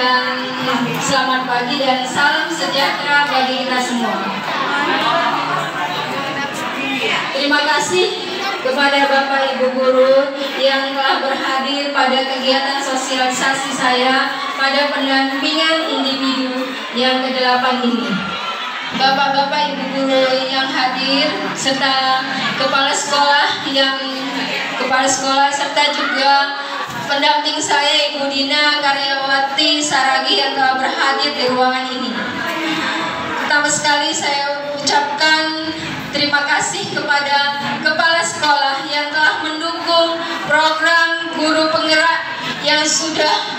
dan selamat pagi dan salam sejahtera bagi kita semua. Terima kasih kepada Bapak Ibu Guru yang telah berhadir pada kegiatan sosialisasi saya pada pendampingan individu yang ke-8 ini. Bapak-bapak Ibu Guru yang hadir serta kepala sekolah serta juga pendamping saya Ibu Dina Karyawati Saragi yang telah berhadir di ruangan ini. Pertama sekali saya ucapkan terima kasih kepada kepala sekolah yang telah mendukung program guru penggerak yang sudah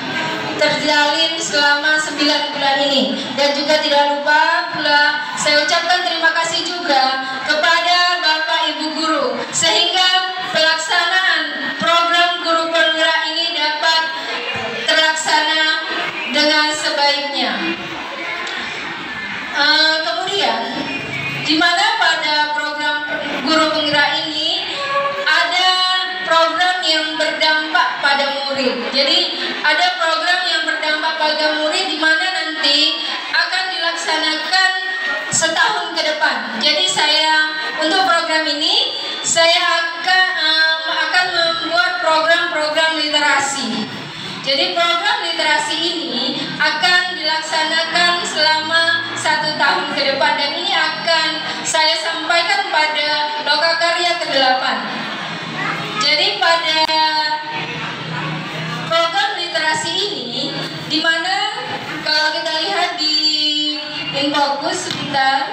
terjalin selama 9 bulan ini. Dan juga tidak lupa pula saya ucapkan terima kasih juga kepada Bapak Ibu Guru sehingga pelaksanaan program guru penggerak ini dapat terlaksana dengan sebaiknya. Kemudian di mana pada program guru penggerak ini ada program yang berdampak pada murid. Jadi ada program yang berdampak pada murid di mana nanti akan dilaksanakan setahun ke depan. Jadi untuk program ini saya akan membuat program-program literasi. Jadi program literasi ini akan dilaksanakan selama 1 tahun ke depan dan ini akan saya sampaikan pada Lokakarya ke-8. Jadi pada program literasi ini, di mana kalau kita lihat di Infokus sebentar.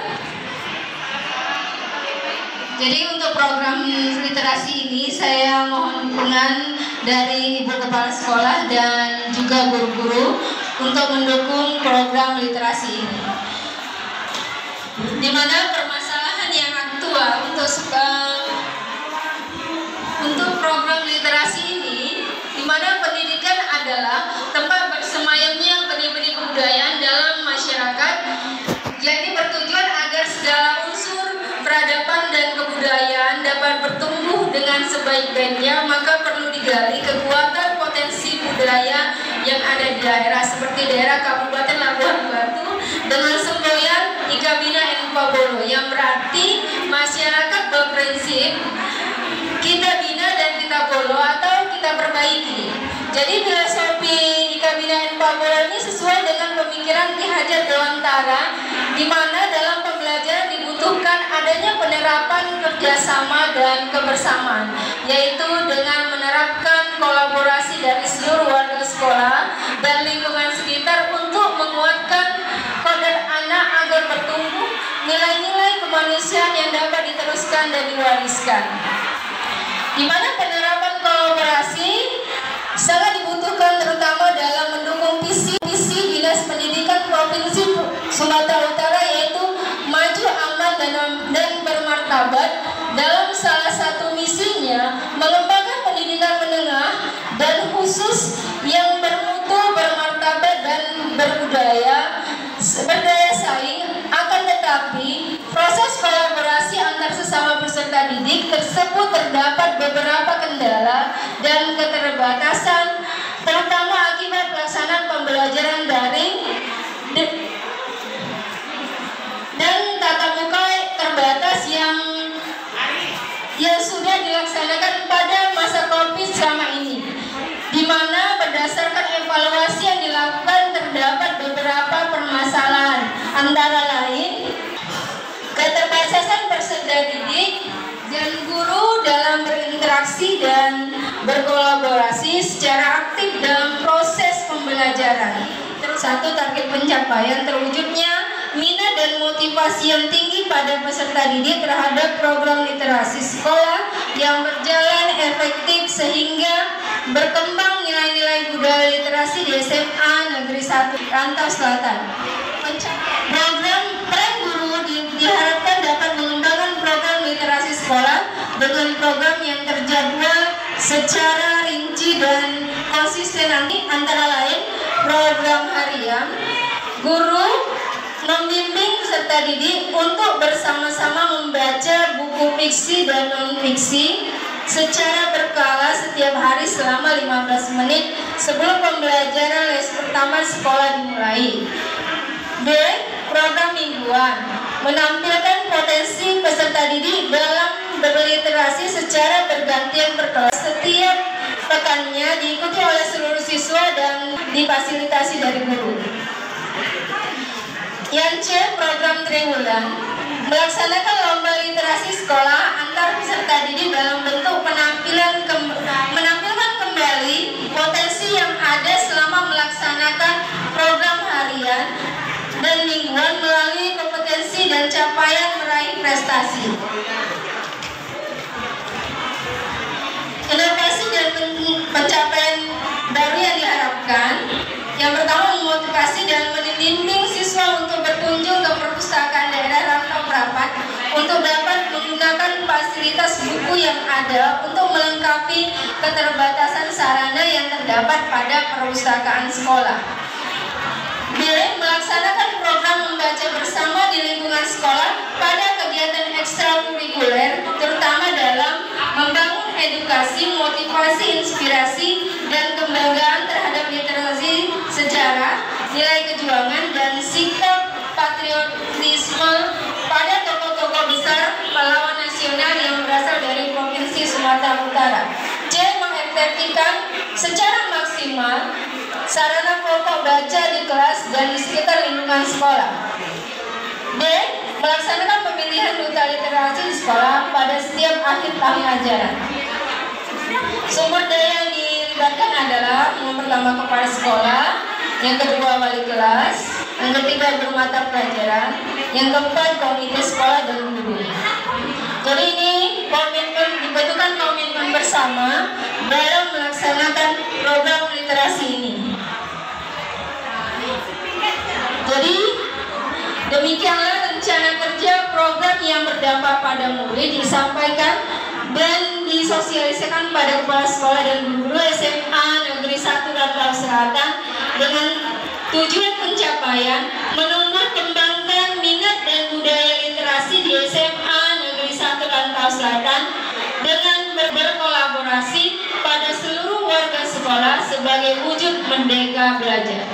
Jadi untuk program literasi ini saya mohon dukungan dari Ibu Kepala Sekolah dan juga guru-guru untuk mendukung program literasi ini. Di mana permasalahan yang aktual untuk program literasi ini, di mana pendidikan adalah tempat bersemayamnya benih-benih kebudayaan dalam masyarakat, jadi bertujuan agar segala unsur peradaban dan kebudayaan dapat bertumbuh dengan sebaik-baiknya, maka perlu digali kekuatan potensi budaya yang ada di daerah seperti daerah Kabupaten Labuhan Batu dengan semboyan Ika Bina Enpabolo, yang berarti masyarakat berprinsip kita bina dan kita bolo atau kita perbaiki. Jadi filosofi Ika Bina Enpabolo ini sesuai dengan pemikiran Ki Hajar Dewantara, di mana dalam pembelajaran dibutuhkan adanya penerapan kerjasama dan kebersamaan, yaitu dengan menerapkan kolaborasi dari seluruh warga sekolah dan lingkungan sekitar untuk menguatkan kodrat anak agar bertumbuh nilai-nilai kemanusiaan yang dapat diteruskan dan diwariskan. Di mana penerapan kolaborasi sangat dibutuhkan terutama dalam mendukung visi Dinas Pendidikan Provinsi Sumatera Utara, yaitu maju, aman, dan bermartabat. Dalam salah satu misinya mengembangkan pendidikan menengah dan khusus yang bermutu, bermartabat, dan berdaya saing. Akan tetapi proses kolaborasi antar sesama peserta didik tersebut terdapat beberapa kendala dan keterbatasan, terutama akibat pelaksanaan pembelajaran daring dan tatap muka terbatas yang sudah dilaksanakan pada masa COVID selama ini, di mana berdasarkan evaluasi yang dilakukan terdapat beberapa permasalahan, antara lain keterbatasan peserta didik dan guru dalam berinteraksi dan berkolaborasi secara aktif dalam proses pembelajaran. Satu, target pencapaian terwujudnya minat dan motivasi yang tinggi pada peserta didik terhadap program literasi sekolah yang berjalan efektif sehingga berkembang nilai-nilai budaya literasi di SMA Negeri 1 Rantau Selatan. Program Tren Guru diharapkan dapat mengembangkan program literasi sekolah dengan program yang terjadwal secara rinci dan konsisten, antara lain program harian, guru membimbing peserta didik untuk bersama-sama membaca buku fiksi dan non-fiksi secara berkala setiap hari selama 15 menit sebelum pembelajaran les pertama sekolah dimulai. B. Program mingguan menampilkan potensi peserta didik dalam berliterasi secara bergantian per kelas. Setiap pekannya diikuti oleh seluruh siswa dan difasilitasi dari guru. Yang C. Program triwulan melaksanakan lomba literasi sekolah antar peserta didik dalam bentuk menampilkan kembali potensi yang ada selama melaksanakan program harian dan mingguan melalui kompetensi dan capaian meraih prestasi. Inovasi dan pencapaian baru yang diharapkan. Yang pertama, memotivasi dan membimbing siswa untuk berkunjung ke perpustakaan daerah rantau rapat untuk dapat menggunakan fasilitas buku yang ada untuk melengkapi keterbatasan sarana yang terdapat pada perpustakaan sekolah. B. Melaksanakan program membaca bersama di lingkungan sekolah pada kegiatan ekstrakurikuler, terutama dalam membangun edukasi, motivasi, inspirasi, dan kebanggaan terhadap literasi sejarah, nilai kejuangan, dan sikap patriotisme pada tokoh-tokoh besar pahlawan nasional yang berasal dari Provinsi Sumatera Utara. C. Mengefektifkan secara maksimal sarana pokok baca di kelas dan di sekitar lingkungan sekolah. D. Melaksanakan pemilihan duta literasi di sekolah pada setiap akhir tahun ajaran. Sumber daya yang dilibatkan adalah yang pertama kepala sekolah, yang kedua wali kelas, yang ketiga guru mata pelajaran, yang keempat komite sekolah dan guru. Jadi ini dibutuhkan komitmen bersama dalam melaksanakan program literasi ini. Jadi demikianlah rencana kerja program yang berdampak pada murid disampaikan dan disosialisasikan pada kepala sekolah dan guru SMA Negeri 1 Rantau Selatan dengan tujuan pencapaian menumbuh kembangkan minat dan budaya literasi di SMA Negeri 1 Rantau Selatan dengan berkolaborasi pada seluruh warga sekolah sebagai wujud merdeka belajar.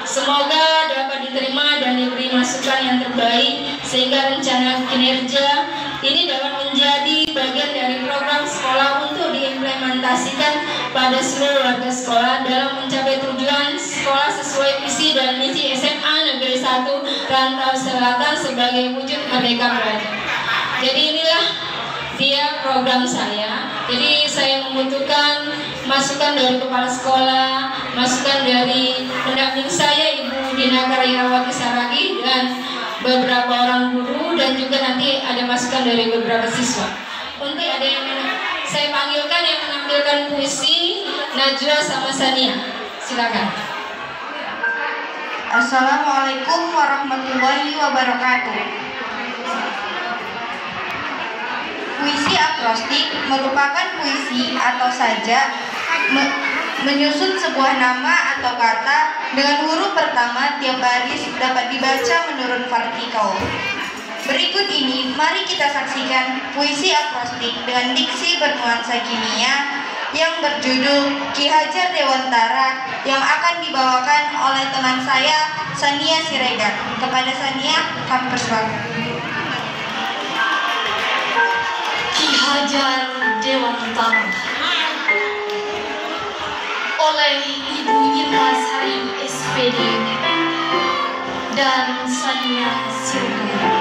Semoga dapat diterima dan diberi masukan yang terbaik sehingga rencana kinerja ini dapat menjadi bagian dari program sekolah untuk diimplementasikan pada seluruh warga sekolah dalam mencapai tujuan sekolah sesuai visi dan misi SMA Negeri 1 Rantau Selatan sebagai wujud merdeka belajar. Jadi inilah dia program saya. Jadi saya membutuhkan masukan dari kepala sekolah, masukan dari pendamping saya Ibu Dina Karyawati Saragi dan beberapa orang guru, dan juga nanti ada masukan dari beberapa siswa. Untuk ada yang saya panggilkan yang menampilkan puisi, Najwa sama Sania. Silakan. Assalamualaikum warahmatullahi wabarakatuh. Puisi akrostik merupakan puisi atau saja menyusun sebuah nama atau kata dengan huruf pertama tiap baris dapat dibaca menurun vertikal. Berikut ini mari kita saksikan puisi akrostik dengan diksi bernuansa kimia yang berjudul Ki Hajar Dewantara yang akan dibawakan oleh teman saya Sania Siregar. Kepada Sania kami persilakan. Ki Hajar Dewantara oleh Ibu Irma Sari SPD dan Sania Siregar.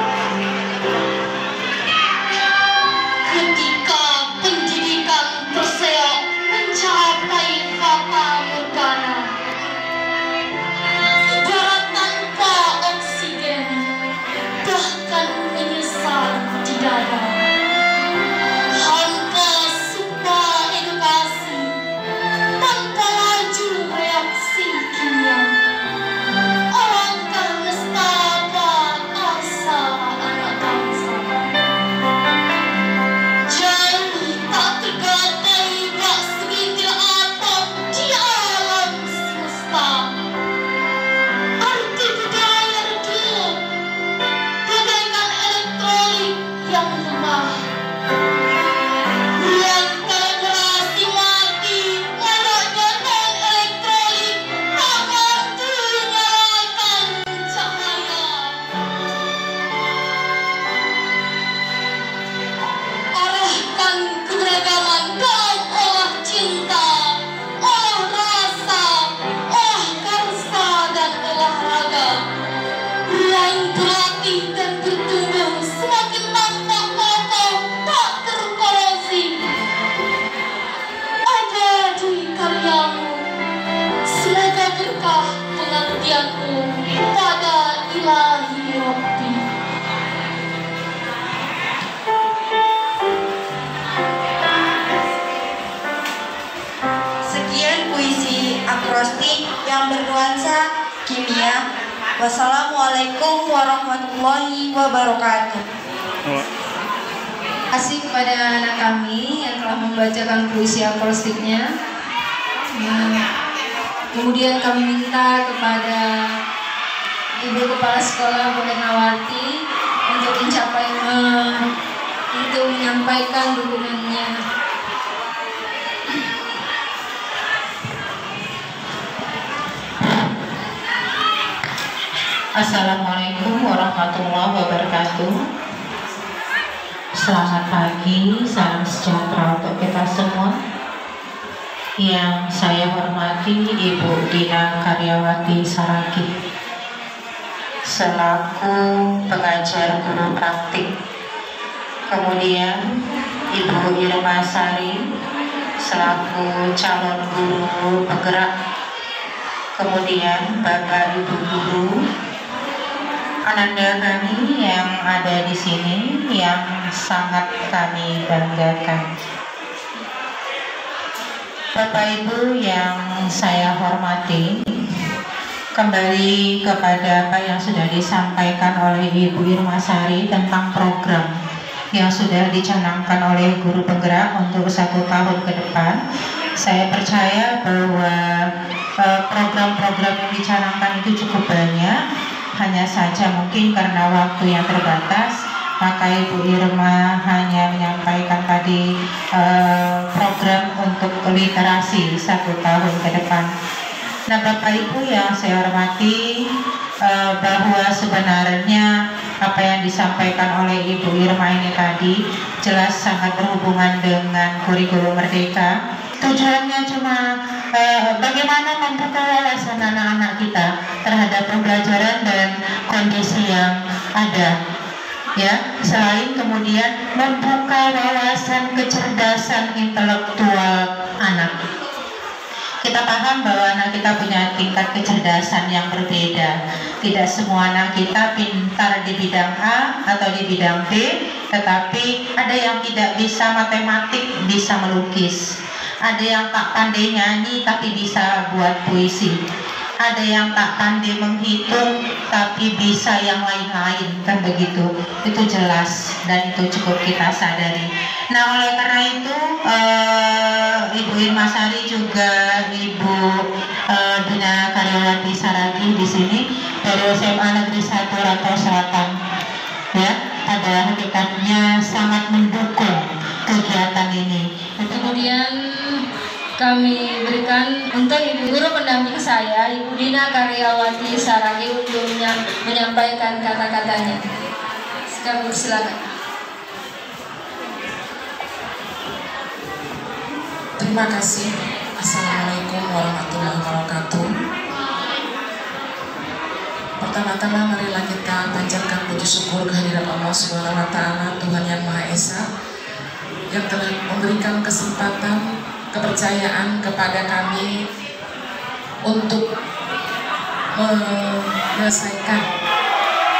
Ketika pendidikan terseok mencapai fata morgana, darat tanpa oksigen bahkan menyesal di dada. Hampa suka edukasi tanpa laju reaksi kimia. Alangkah nestapa asa pengabdianku pada ilahi Rabbi. Sekian puisi akrostik yang bernuansa kimia. Wassalamualaikum warahmatullahi wabarakatuh. Terima kasih kepada anak kami yang telah membacakan puisi akrostiknya. Kemudian kami minta kepada Ibu Kepala Sekolah Bu Ernawati untuk menyampaikan dukungannya. Assalamualaikum warahmatullahi wabarakatuh. Selamat pagi, salam sejahtera untuk kita semua. Yang saya hormati Ibu Dina Karyawati Saragi selaku pengajar guru praktik. Kemudian Ibu Irma Sari selaku calon guru penggerak. Kemudian Bapak Ibu guru, ananda kami yang ada di sini yang sangat kami banggakan. Bapak Ibu yang saya hormati, kembali kepada apa yang sudah disampaikan oleh Ibu Irma Sari tentang program yang sudah dicanangkan oleh guru penggerak untuk 1 tahun ke depan. Saya percaya bahwa program-program yang dicanangkan itu cukup banyak. Hanya saja mungkin karena waktu yang terbatas, maka Ibu Irma hanya menyampaikan tadi program untuk literasi 1 tahun ke depan. Nah, Bapak Ibu yang saya hormati, bahwa sebenarnya apa yang disampaikan oleh Ibu Irma ini tadi jelas sangat berhubungan dengan kurikulum Merdeka. Tujuannya cuma bagaimana membuka wawasan anak-anak kita terhadap pembelajaran dan kondisi yang ada, ya, selain kemudian membuka wawasan kecerdasan intelektual anak. Kita paham bahwa anak kita punya tingkat kecerdasan yang berbeda. Tidak semua anak kita pintar di bidang A atau di bidang B, tetapi ada yang tidak bisa matematik, bisa melukis. Ada yang tak pandai nyanyi tapi bisa buat puisi. Ada yang tak pandai menghitung tapi bisa yang lain-lain, kan begitu. Itu jelas dan itu cukup kita sadari. Nah, oleh karena itu Ibu Irma Sari juga Ibu Dina Karyawati Saragi di sini dari SMA Negeri 1 Rantau Selatan, ya, pada hakikatnya sangat mendukung kegiatan ini. Kemudian kami berikan untuk Ibu Guru pendamping saya, Ibu Dina Karyawati Saragi, untuk menyampaikan kata-katanya. Kami silakan. Terima kasih. Assalamualaikum warahmatullahi wabarakatuh. Pertama-tama marilah kita panjatkan puji syukur kehadirat Allah Subhanahu wa Ta'ala, Tuhan yang Maha Esa, yang telah memberikan kesempatan, kepercayaan kepada kami untuk menyelesaikan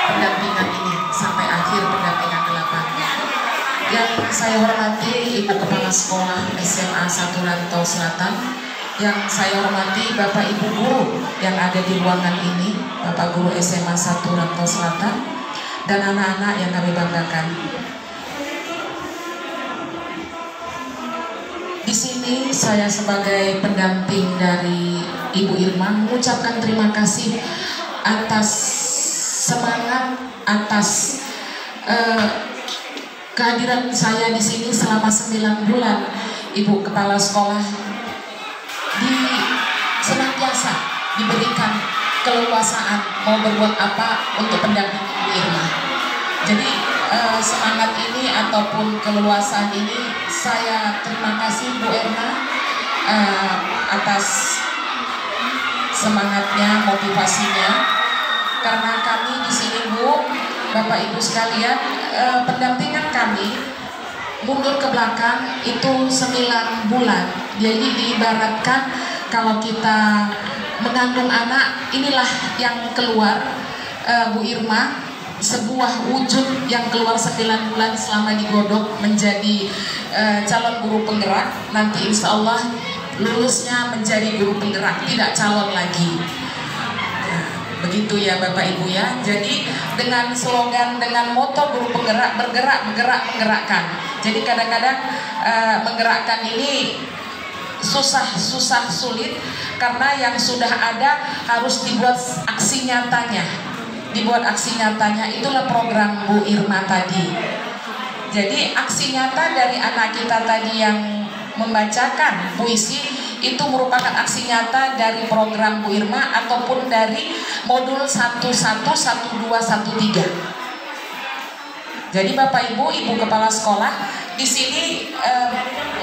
pendampingan ini sampai akhir pendampingan ke-8. Yang saya hormati Ibu Kepala Sekolah SMA 1 Rantau Selatan, yang saya hormati Bapak Ibu Guru yang ada di ruangan ini, Bapak Guru SMA 1 Rantau Selatan, dan anak-anak yang kami banggakan. Di sini saya sebagai pendamping dari Ibu Irma mengucapkan terima kasih atas semangat, atas kehadiran saya di sini selama 9 bulan. Ibu Kepala Sekolah senantiasa diberikan keleluasaan mau berbuat apa untuk pendamping Ibu Irma. Jadi semangat ini ataupun keleluasaan ini saya terima kasih Bu Irma atas semangatnya, motivasinya. Karena kami di sini Bu, Bapak Ibu sekalian, pendampingan kami mundur ke belakang itu 9 bulan. Jadi diibaratkan kalau kita mengandung anak, inilah yang keluar Bu Irma, sebuah wujud yang keluar 9 bulan selama digodok menjadi calon guru penggerak. Nanti insya Allah lulusnya menjadi guru penggerak, tidak calon lagi. Begitu ya Bapak Ibu ya. Jadi dengan slogan, dengan moto guru penggerak, bergerak, bergerak, menggerakkan. Jadi kadang-kadang menggerakkan ini susah, sulit, karena yang sudah ada harus dibuat aksi nyatanya. Dibuat aksi nyatanya, itulah program Bu Irma tadi. Jadi aksi nyata dari anak kita tadi yang membacakan puisi itu merupakan aksi nyata dari program Bu Irma ataupun dari modul 11, 12, 13. Jadi Bapak Ibu, Ibu Kepala Sekolah, di sini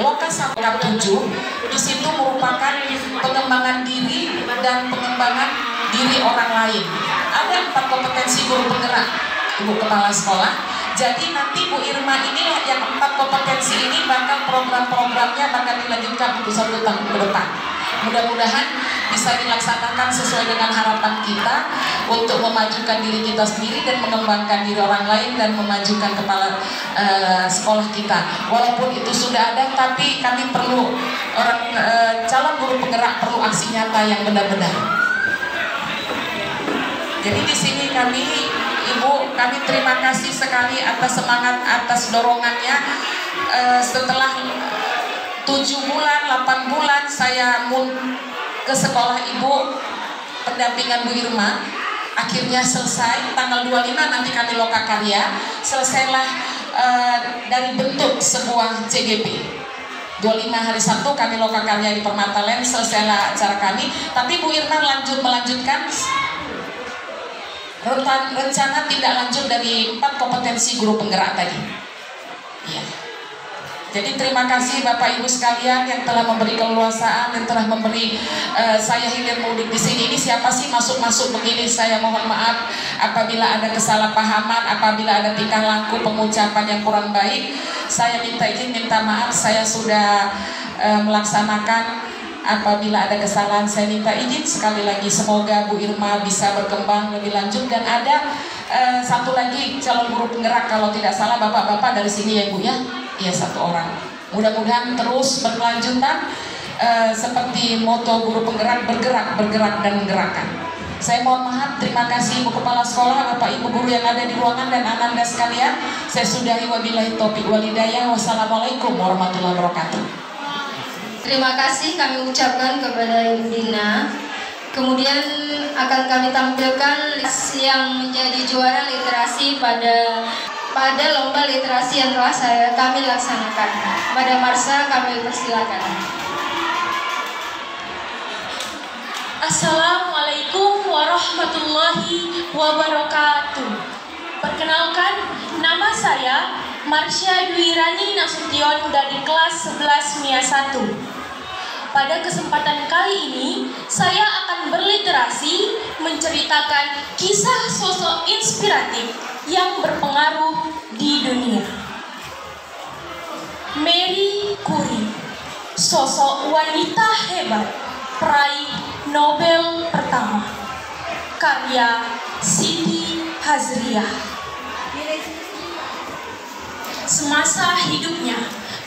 lokasi 7 di situ merupakan pengembangan diri dan pengembangan diri orang lain. Ada 4 kompetensi guru penggerak, Ibu Kepala Sekolah. Jadi nanti Bu Irma inilah yang 4 kompetensi ini bakal program-programnya bakal dilanjutkan untuk 1 tahun ke depan. Mudah-mudahan bisa dilaksanakan sesuai dengan harapan kita untuk memajukan diri kita sendiri dan mengembangkan diri orang lain dan memajukan kepala sekolah kita. Walaupun itu sudah ada, tapi kami perlu calon guru penggerak perlu aksi nyata yang benar-benar. Jadi di sini Ibu, kami terima kasih sekali atas semangat, atas dorongannya. Setelah 7 bulan, 8 bulan saya ke sekolah Ibu, pendampingan Bu Irma, akhirnya selesai. Tanggal 25 nanti kami lokakarya, selesailah dari bentuk sebuah CGP. 25 hari Sabtu kami lokakarya di Permata Land, selesailah acara kami. Tapi Bu Irma melanjutkan rencana tindak lanjut dari 4 kompetensi guru penggerak tadi. Ya. Jadi terima kasih Bapak Ibu sekalian yang telah memberi keleluasaan, yang telah memberi saya hilir mudik di sini. Ini siapa sih masuk begini? Saya mohon maaf apabila ada kesalahpahaman, apabila ada tingkah laku pengucapan yang kurang baik. Saya minta izin, minta maaf. Saya sudah melaksanakan. Apabila ada kesalahan saya minta izin sekali lagi. Semoga Bu Irma bisa berkembang lebih lanjut. Dan ada satu lagi calon guru penggerak, kalau tidak salah bapak-bapak dari sini ya Bu ya. Iya, 1 orang. Mudah-mudahan terus berkelanjutan seperti moto guru penggerak, bergerak, bergerak dan menggerakkan. Saya mohon maaf, terima kasih Ibu Kepala Sekolah, Bapak Ibu guru yang ada di ruangan dan ananda sekalian. Saya sudahi, wabillahi taufiq wal hidayah. Wassalamualaikum warahmatullahi wabarakatuh. Terima kasih kami ucapkan kepada Ibu Dina. Kemudian akan kami tampilkan yang menjadi juara literasi pada lomba literasi yang telah kami laksanakan. Pada Marsha kami persilakan. Assalamualaikum warahmatullahi wabarakatuh. Perkenalkan, nama saya Marsha Dwi Rani Nasution dari kelas 11 MIA 1. Pada kesempatan kali ini, saya akan berliterasi menceritakan kisah sosok inspiratif yang berpengaruh di dunia. Marie Curie, sosok wanita hebat, peraih Nobel pertama. Karya Siti Hazriah. Semasa hidupnya,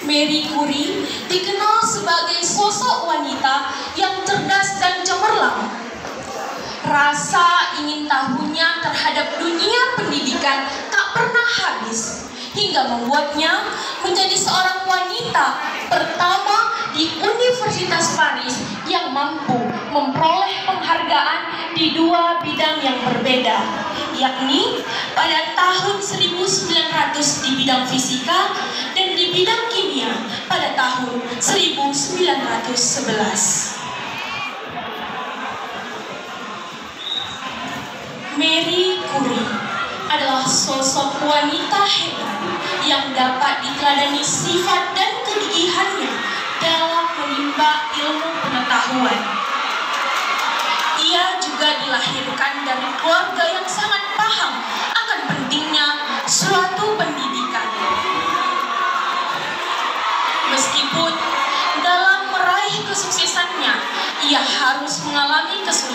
Marie Curie dikenal sebagai sosok wanita yang cerdas dan cemerlang. Rasa ingin tahunya terhadap dunia pendidikan tak pernah habis, hingga membuatnya menjadi seorang wanita pertama di Universitas Paris yang mampu memperoleh penghargaan di 2 bidang yang berbeda, yakni pada tahun 1900 di bidang fisika dan di bidang kimia pada tahun 1911. Marie Curie adalah sosok wanita hebat yang dapat diteladani sifat dan kegigihannya dalam menimba ilmu pengetahuan. Ia juga dilahirkan dari keluarga yang sangat paham akan pentingnya suatu pendidikan. Meskipun dalam meraih kesuksesannya, ia harus mengalami kesulitan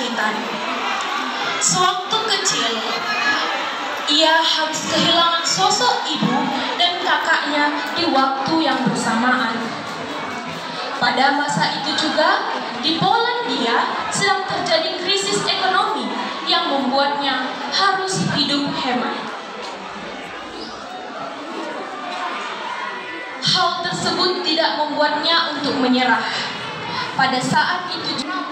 Sewaktu kecil, ia harus kehilangan sosok ibu dan kakaknya di waktu yang bersamaan. Pada masa itu juga, di Polandia sedang terjadi krisis ekonomi yang membuatnya harus hidup hemat. Hal tersebut tidak membuatnya untuk menyerah. Pada saat itu juga,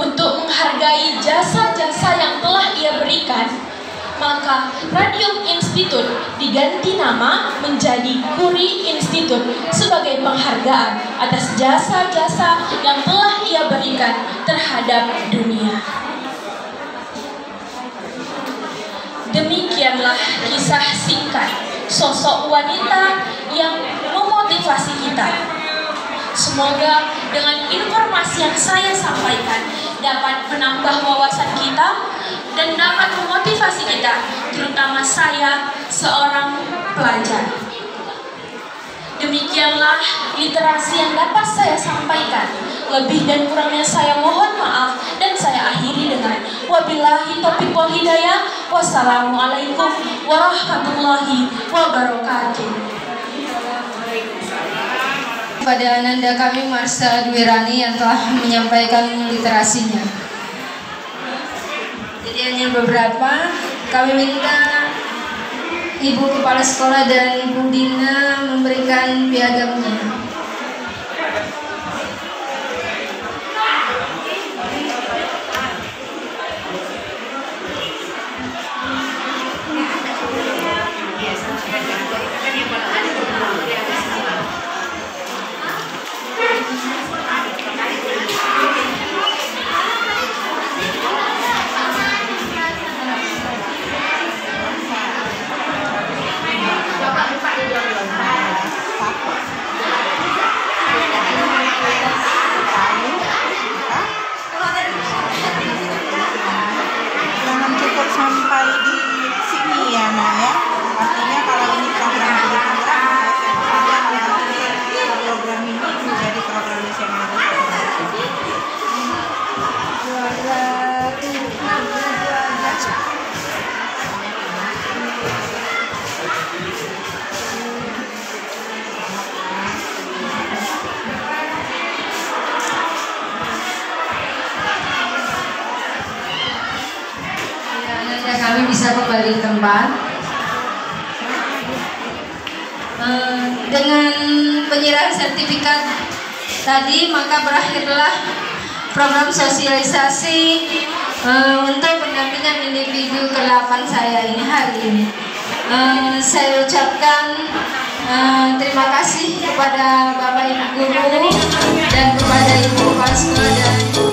untuk menghargai jasa-jasa yang telah ia berikan, maka Radium Institute diganti nama menjadi Curie Institute sebagai penghargaan atas jasa-jasa yang telah ia berikan terhadap dunia. Demikianlah kisah singkat sosok wanita yang memotivasi kita. Semoga dengan informasi yang saya sampaikan dapat menambah wawasan kita dan dapat memotivasi kita, terutama saya seorang pelajar. Demikianlah literasi yang dapat saya sampaikan. Lebih dan kurangnya saya mohon maaf dan saya akhiri dengan wabillahi taufiq wal hidayah. Wassalamualaikum warahmatullahi wabarakatuh. Pada Ananda kami Marsha Dwirani yang telah menyampaikan literasinya. Jadi hanya beberapa, kami minta Ibu Kepala Sekolah dan Ibu Dina memberikan piagamnya. Jangan cukup sampai di sini ya Nak ya. Artinya kalau ini program pendidikan program ini menjadi program nasional. Kami bisa kembali ke tempat. Dengan penyerahan sertifikat tadi, maka berakhirlah program sosialisasi untuk pendampingan individu ke-8 saya ini hari ini. Saya ucapkan terima kasih kepada Bapak Ibu Guru dan kepada Ibu Kepala Sekolah dan